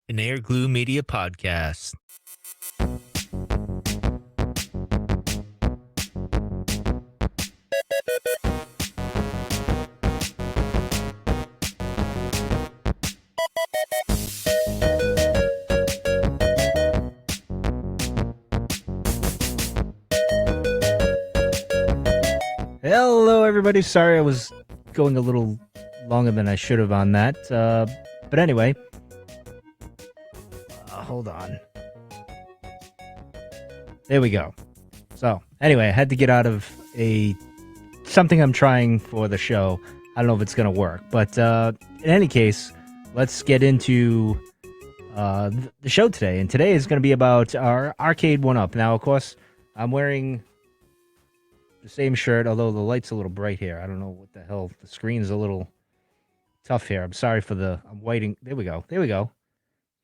An Air Glue Media podcast. Hello, everybody. Sorry I was going a little longer than I should have on that. But anyway, hold on. There we go. So, anyway, I had to get out of something I'm trying for the show. I don't know if it's going to work. But in any case, let's get into the show today. And today is going to be about our Arcade1up. Now, of course, I'm wearing the same shirt, although the light's a little bright here. I don't know what the hell. The screen's a little tough here. I'm sorry for I'm waiting. There we go. You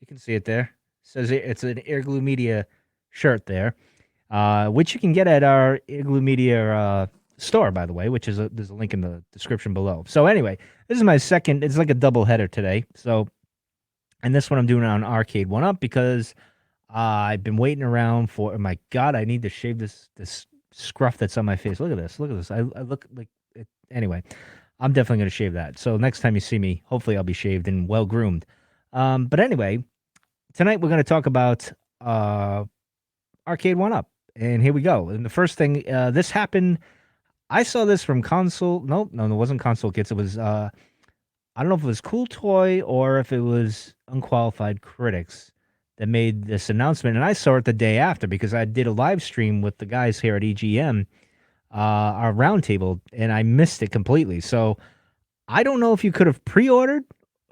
can see it there. It says it's an Air Glue Media shirt there, which you can get at our Air Glue Media store, by the way, which is there's a link in the description below. So anyway, this is my second. It's like a double header today. So, and this one I'm doing on Arcade1up because I've been waiting around for. Oh my God, I need to shave this scruff that's on my face. Look at this. I look like it. Anyway, I'm definitely going to shave that. So next time you see me, hopefully I'll be shaved and well groomed. But anyway, tonight we're going to talk about Arcade1up. And here we go. And the first thing, this happened. I saw this from Console. No, it wasn't Console Kits. It was, I don't know if it was Cool Toy or if it was Unqualified Critics that made this announcement. And I saw it the day after because I did a live stream with the guys here at EGM, our roundtable, and I missed it completely. So I don't know if you could have pre-ordered,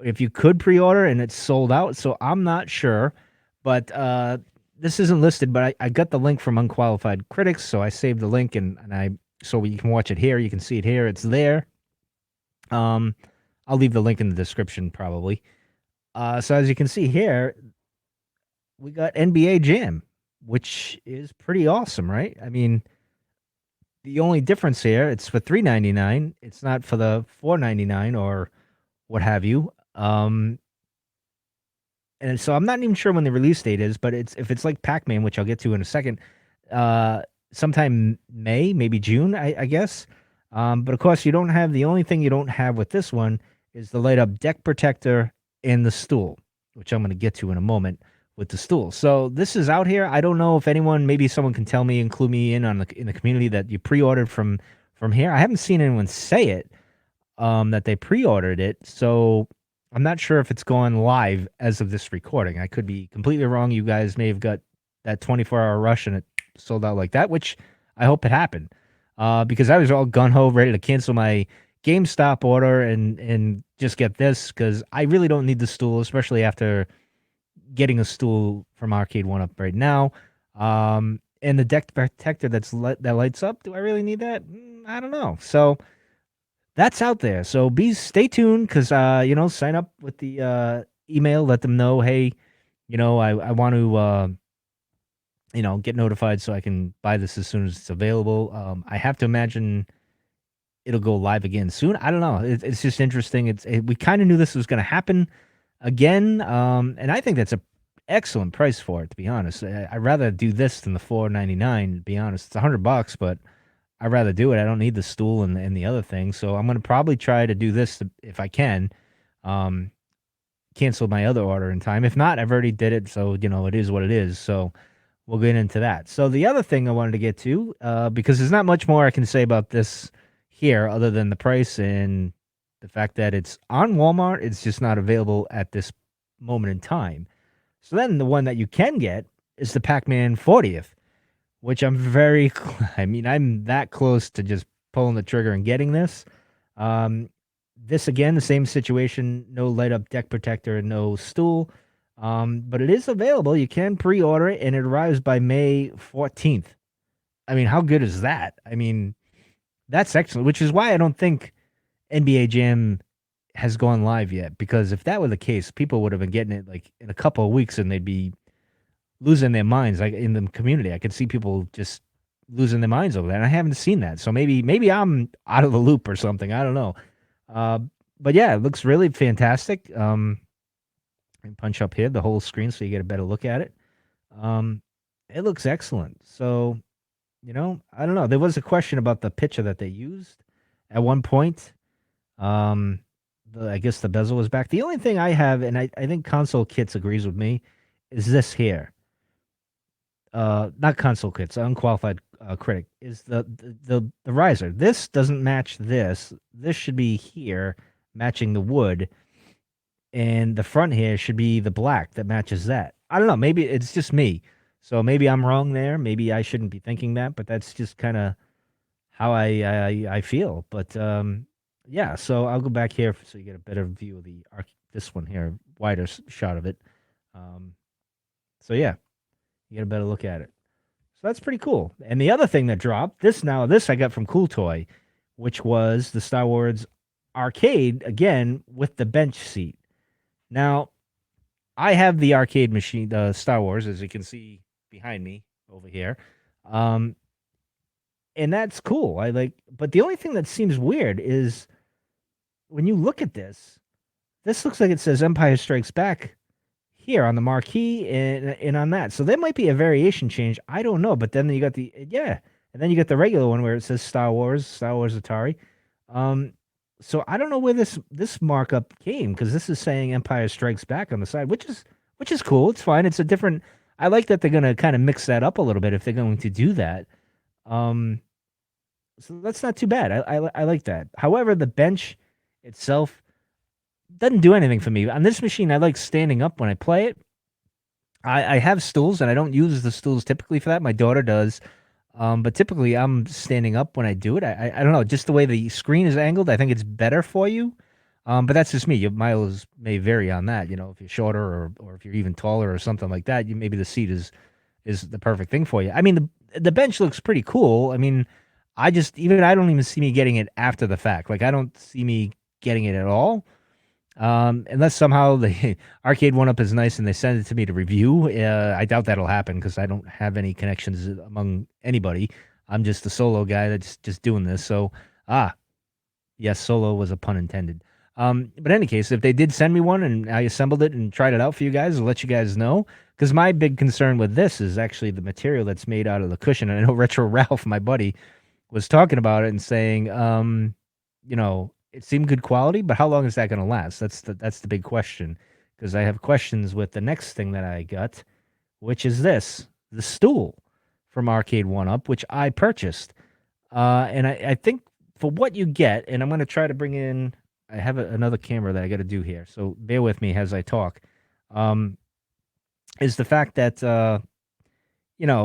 if you could pre-order and it's sold out. So I'm not sure. But this isn't listed, but I got the link from Unqualified Critics. So I saved the link so you can watch it here. You can see it here. It's there. I'll leave the link in the description probably. So as you can see here, we got NBA Jam, which is pretty awesome, right? I mean, the only difference here, it's for $3.99. It's not for the $4.99 or what have you. And so I'm not even sure when the release date is, but if it's like Pac-Man, which I'll get to in a second, sometime May, maybe June, I guess. But of course, the only thing you don't have with this one is the light up deck protector and the stool, which I'm going to get to in a moment with the stool. So this is out here. I don't know if maybe someone can tell me, include me in the community that you pre-ordered from here. I haven't seen anyone say it, that they pre-ordered it. So I'm not sure if it's gone live as of this recording. I could be completely wrong. You guys may have got that 24-hour rush and it sold out like that, which I hope it happened. Because I was all gun-ho, ready to cancel my GameStop order and just get this because I really don't need the stool, especially after getting a stool from Arcade1up right now. And the deck protector that lights up, do I really need that? I don't know. So that's out there. So stay tuned because sign up with the email. Let them know, hey, I want to get notified so I can buy this as soon as it's available. I have to imagine it'll go live again soon. I don't know. It's just interesting. We kind of knew this was going to happen again, and I think that's an excellent price for it. To be honest, I'd rather do this than the $4.99. To be honest, it's $100, but I'd rather do it. I don't need the stool and the other thing, so I'm gonna probably try to do this if I can. Cancel my other order in time. If not, I've already did it, so it is what it is. So we'll get into that. So the other thing I wanted to get to, because there's not much more I can say about this here other than the price and the fact that it's on Walmart. It's just not available at this moment in time. So then the one that you can get is the Pac-Man 40th, which I'm I'm that close to just pulling the trigger and getting this. This again, the same situation, no light up deck protector, no stool. But it is available. You can pre-order it and it arrives by May 14th. I mean, how good is that? I mean, that's excellent, which is why I don't think NBA Jam has gone live yet, because if that were the case, people would have been getting it like in a couple of weeks and they'd be losing their minds like in the community. I could see people just losing their minds over that. And I haven't seen that. So maybe I'm out of the loop or something. I don't know. But yeah, it looks really fantastic. punch up here the whole screen so you get a better look at it. Um, it looks excellent. So, I don't know. There was a question about the picture that they used at one point. Um, I guess the bezel was back. The only thing I have, and I think Console Kits agrees with me, is this here. Not Console Kits, unqualified critic, is the riser. This doesn't match this. This should be here, matching the wood, and the front here should be the black that matches that. I don't know. Maybe it's just me. So maybe I'm wrong there. Maybe I shouldn't be thinking that, but that's just kind of how I feel. But yeah. So I'll go back here so you get a better view of this one here, wider shot of it. Um, so yeah, you get a better look at it. So that's pretty cool. And the other thing that dropped this I got from Cool Toy, which was the Star Wars Arcade again with the bench seat. Now, I have the arcade machine, the Star Wars, as you can see behind me over here. Um, and that's cool. But the only thing that seems weird is when you look at this looks like it says Empire Strikes Back here on the marquee and on that. So there might be a variation change. I don't know. But then you got and then you got the regular one where it says Star Wars Atari. So I don't know where this markup came because this is saying Empire Strikes Back on the side, which is cool. It's fine. It's a different. I like that they're gonna kind of mix that up a little bit if they're going to do that. Um, so that's not too bad. I like that. However, the bench itself doesn't do anything for me on this machine. I like standing up when I play it. I have stools and I don't use the stools typically for that. My daughter does. But typically I'm standing up when I do it. I don't know, just the way the screen is angled, I think it's better for you. But that's just me. Your miles may vary on that. If you're shorter or if you're even taller or something like that, maybe the seat is the perfect thing for you. I mean, the bench looks pretty cool. I mean, I don't even see me getting it after the fact. Like I don't see me getting it at all. Unless somehow the Arcade1up is nice and they send it to me to review. I doubt that'll happen because I don't have any connections among anybody. I'm just a solo guy that's just doing this. So, yes, solo was a pun intended. But in any case, if they did send me one and I assembled it and tried it out for you guys, I'll let you guys know. Because my big concern with this is actually the material that's made out of the cushion. And I know Retro Ralph, my buddy, was talking about it and saying, it seemed good quality, but how long is that going to last? That's the big question. Because I have questions with the next thing that I got, which is the stool from Arcade1up, which I purchased. And I think for what you get, and I'm going to try to bring in, I have another camera that I got to do here, so bear with me as I talk. Is the fact that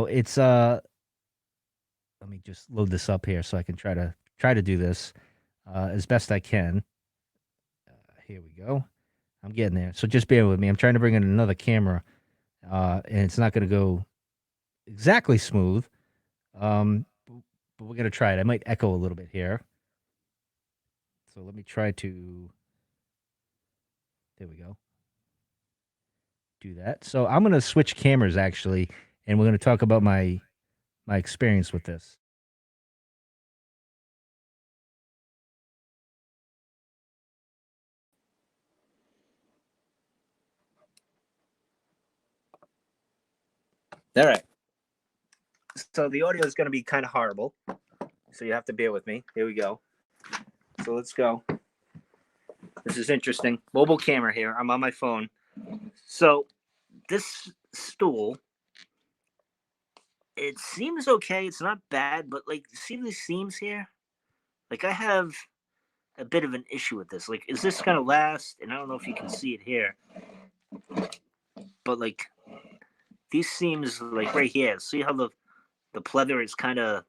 it's let me just load this up here so I can try to do this as best I can. Here we go. I'm getting there, so just bear with me. I'm trying to bring in another camera, and it's not going to go exactly smooth. But we're gonna try it. I might echo a little bit here. So let me try to. There we go. Do that. So I'm gonna switch cameras actually, and we're gonna talk about my experience with this. All right. So the audio is gonna be kind of horrible, so you have to bear with me. Here we go. So let's go. This is interesting. Mobile camera here. I'm on my phone. So this stool, it seems okay. It's not bad, but like, see these seams here? Like, I have a bit of an issue with this. Like, is this gonna last? And I don't know if you can see it here, but like, these seams, like right here. See how the pleather is kind of,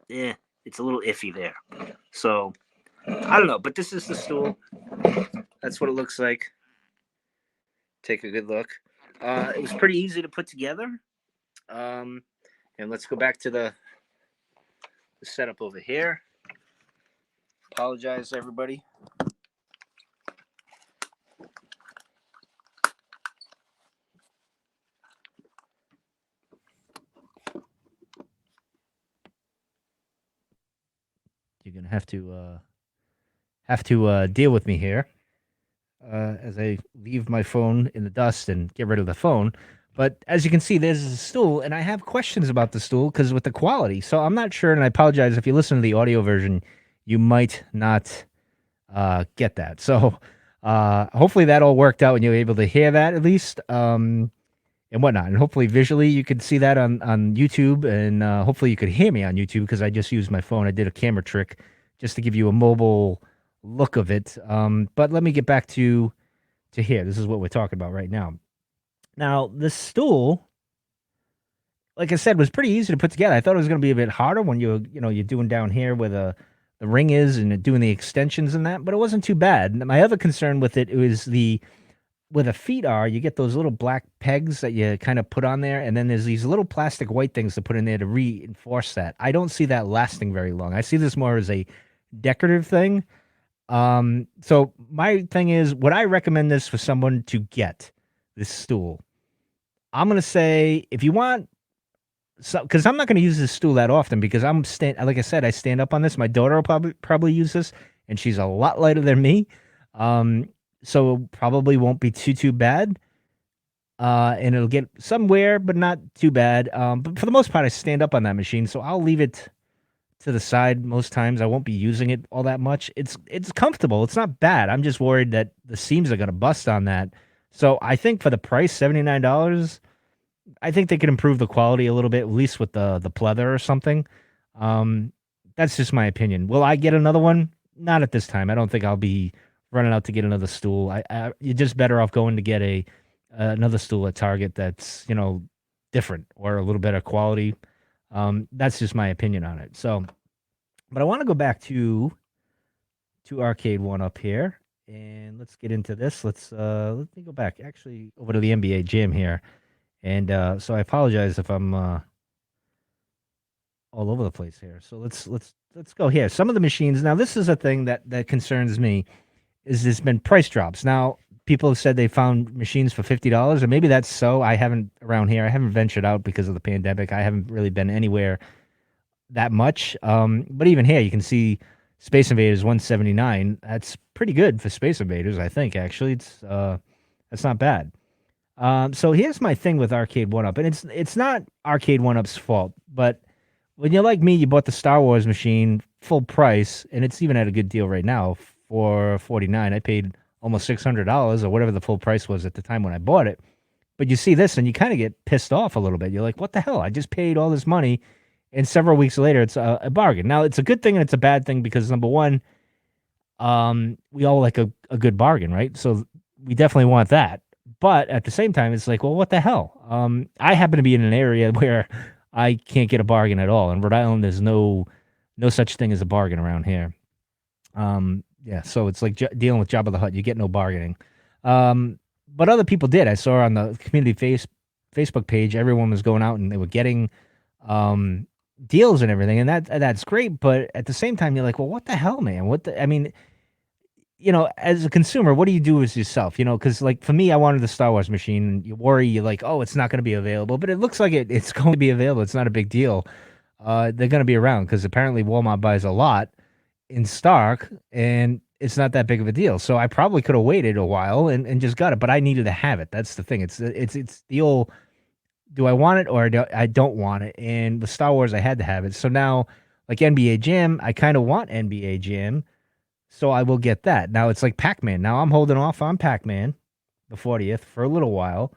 it's a little iffy there. So I don't know, but this is the stool. That's what it looks like. Take a good look. It was pretty easy to put together. And let's go back to the setup over here. Apologize, everybody. You're gonna have to deal with me here as I leave my phone in the dust and get rid of the phone. But as you can see, there's a stool, and I have questions about the stool because with the quality. So I'm not sure, and I apologize if you listen to the audio version, you might not get that. So hopefully that all worked out and you're able to hear that at least. And whatnot. And hopefully visually you could see that on YouTube, and hopefully you could hear me on YouTube because I just used my phone. I did a camera trick just to give you a mobile look of it. But let me get back to here. This is what we're talking about right now. Now, this stool, like I said, was pretty easy to put together. I thought it was going to be a bit harder when you're doing down here where the ring is and doing the extensions and that, but it wasn't too bad. And my other concern with it was where the feet are, you get those little black pegs that you kind of put on there, and then there's these little plastic white things to put in there to reinforce that. I don't see that lasting very long. I see this more as a decorative thing. So my thing is, would I recommend this for someone to get this stool? I'm gonna say if you want, because I'm not gonna use this stool that often because like I said, I stand up on this. My daughter will probably use this, and she's a lot lighter than me. Um, so probably won't be too bad. And it'll get somewhere, but not too bad. But for the most part, I stand up on that machine, so I'll leave it to the side most times. I won't be using it all that much. It's comfortable. It's not bad. I'm just worried that the seams are gonna bust on that. So I think for the price, $79, I think they could improve the quality a little bit, at least with the pleather or something. Um, that's just my opinion. Will I get another one? Not at this time. I don't think I'll be running out to get another stool. You're just better off going to get another stool at Target that's different or a little better quality. That's just my opinion on it. So, but I want to go back to Arcade1up here, and let's get into this. Let me go back actually over to the NBA Jam here, and so I apologize if I'm all over the place here. So let's go here. Some of the machines. Now, this is a thing that concerns me. Is there's been price drops. Now, people have said they found machines for $50, or maybe that's so. I haven't around here. I haven't ventured out because of the pandemic. I haven't really been anywhere that much. But even here, you can see Space Invaders 179. That's pretty good for Space Invaders, I think. Actually, that's not bad. So here's my thing with Arcade1up, and it's not Arcade1up's fault, but when you're like me, you bought the Star Wars machine full price, and it's even at a good deal right now for $49. I paid almost $600 or whatever the full price was at the time when I bought it. But you see this and you kind of get pissed off a little bit. You're like, what the hell? I just paid all this money, and several weeks later, it's a bargain. Now, it's a good thing and it's a bad thing because, number one, we all like a good bargain, right? So we definitely want that. But at the same time, it's like, well, what the hell? I happen to be in an area where I can't get a bargain at all. In Rhode Island, there's no such thing as a bargain around here. Yeah, so it's like dealing with Jabba the Hutt. You get no bargaining. But other people did. I saw on the community Facebook page, everyone was going out and they were getting deals and everything, and that's great. But at the same time, you're like, well, what the hell, man? I mean, as a consumer, what do you do with yourself? Because like for me, I wanted the Star Wars machine, and you worry, you're like, oh, it's not going to be available, but it looks like it's going to be available. It's not a big deal. They're going to be around because apparently Walmart buys a lot in stock, and it's not that big of a deal. So I probably could have waited a while and just got it, but I needed to have it. That's the thing. It's the old, do I want it or I don't want it? And with Star Wars, I had to have it. So now, like NBA Jam, I kind of want NBA Jam, so I will get that. Now it's like Pac-Man. Now I'm holding off on Pac-Man, the 40th, for a little while,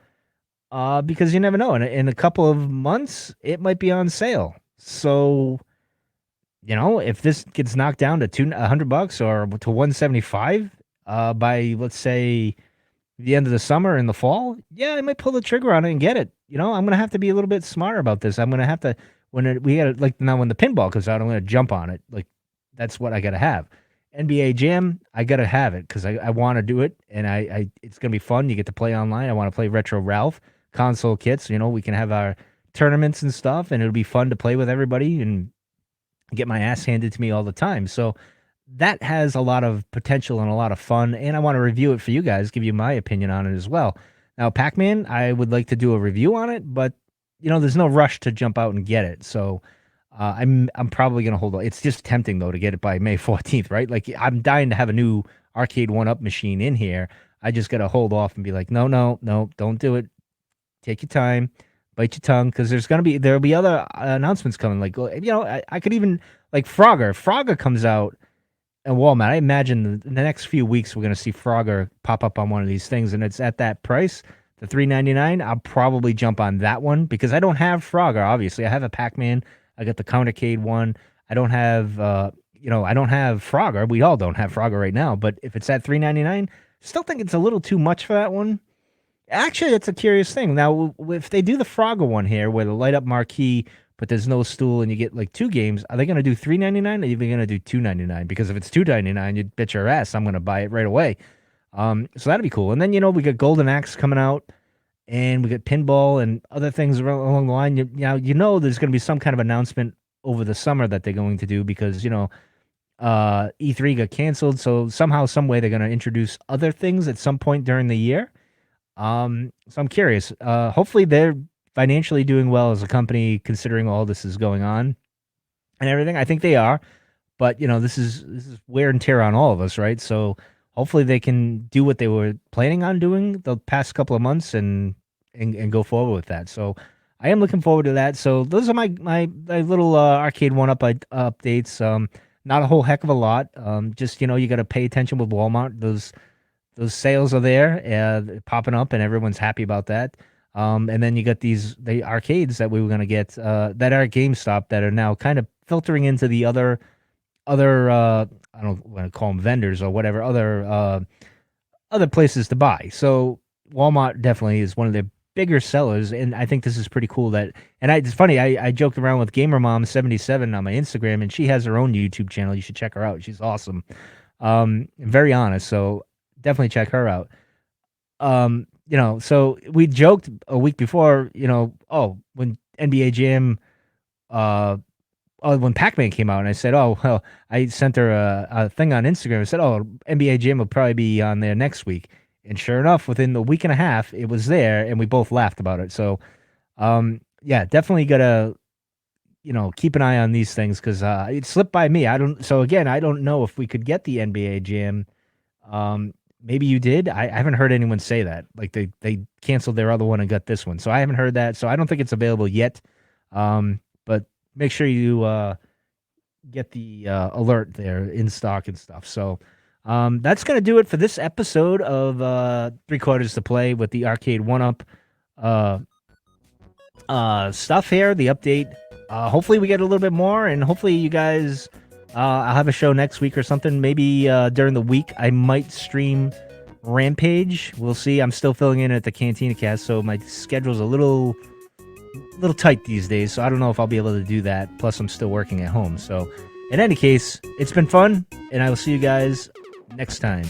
because you never know. In a couple of months, it might be on sale. So if this gets knocked down to $100 or to 175 by, let's say, the end of the summer and the fall, yeah, I might pull the trigger on it and get it. I'm gonna have to be a little bit smarter about this. I'm gonna have to when the pinball comes out, I'm gonna jump on it. Like that's what I gotta have. NBA Jam, I gotta have it because I want to do it, and I it's gonna be fun. You get to play online. I want to play Retro Ralph console kits. We can have our tournaments and stuff, and it'll be fun to play with everybody and get my ass handed to me all the time. So that has a lot of potential and a lot of fun, and I want to review it for you guys, give you my opinion on it as well. Now, Pac-Man, I would like to do a review on it, but there's no rush to jump out and get it. So I'm probably gonna hold on. It's just tempting though to get it by May 14th, right? Like I'm dying to have a new Arcade1up machine in here. I just got to hold off and be like, no, no, no, don't do it. Take your time, bite your tongue, because there'll be other announcements coming. Like, I could even like Frogger. Frogger comes out at Walmart. I imagine in the next few weeks we're gonna see Frogger pop up on one of these things, and it's at that price, the $3.99. I'll probably jump on that one because I don't have Frogger. Obviously, I have a Pac-Man. I got the Countercade one. I don't have, I don't have Frogger. We all don't have Frogger right now. But if it's at $3.99, still think it's a little too much for that one. Actually, it's a curious thing. Now, if they do the Frogger one here, where the light up marquee, but there's no stool, and you get like 2 games, are they going to do $3.99 or are they going to do $2.99? Because if it's $2.99, you'd bet your ass I'm going to buy it right away. So that'd be cool. And then we got Golden Axe coming out, and we got pinball and other things along the line. There's going to be some kind of announcement over the summer that they're going to do because E3 got canceled. So somehow, some way, they're going to introduce other things at some point during the year. So I'm curious. Hopefully they're financially doing well as a company, considering all this is going on and everything. I think they are, but this is wear and tear on all of us, right? So hopefully they can do what they were planning on doing the past couple of months and go forward with that. So I am looking forward to that. So those are my little Arcade1up updates. Not a whole heck of a lot. Just you got to pay attention with Walmart. Those sales are there, popping up, and everyone's happy about that. And then you got the arcades that we were going to get that are at GameStop that are now kind of filtering into the other I don't want to call them vendors or whatever, other places to buy. So Walmart definitely is one of the bigger sellers, and I think this is pretty cool. It's funny. I joked around with Gamer Mom 77 on my Instagram, and she has her own YouTube channel. You should check her out. She's awesome, very honest. So definitely check her out. So we joked a week before, when NBA Jam, when Pac-Man came out, and I said, oh, well, I sent her a thing on Instagram. I said, oh, NBA Jam will probably be on there next week. And sure enough, within the week and a half, it was there, and we both laughed about it. So, definitely gotta, keep an eye on these things because it slipped by me. I don't know if we could get the NBA Jam. Maybe you did. I haven't heard anyone say that. Like they canceled their other one and got this one. So I haven't heard that. So I don't think it's available yet. But make sure you get the alert there in stock and stuff. So that's going to do it for this episode of 3 Quarters to Play with the Arcade1up stuff here, the update. Hopefully we get a little bit more, and hopefully you guys... I'll have a show next week or something. Maybe during the week I might stream Rampage. We'll see. I'm still filling in at the Cantina Cast, so my schedule's a little tight these days. So I don't know if I'll be able to do that. Plus, I'm still working at home. So, in any case, it's been fun, and I will see you guys next time.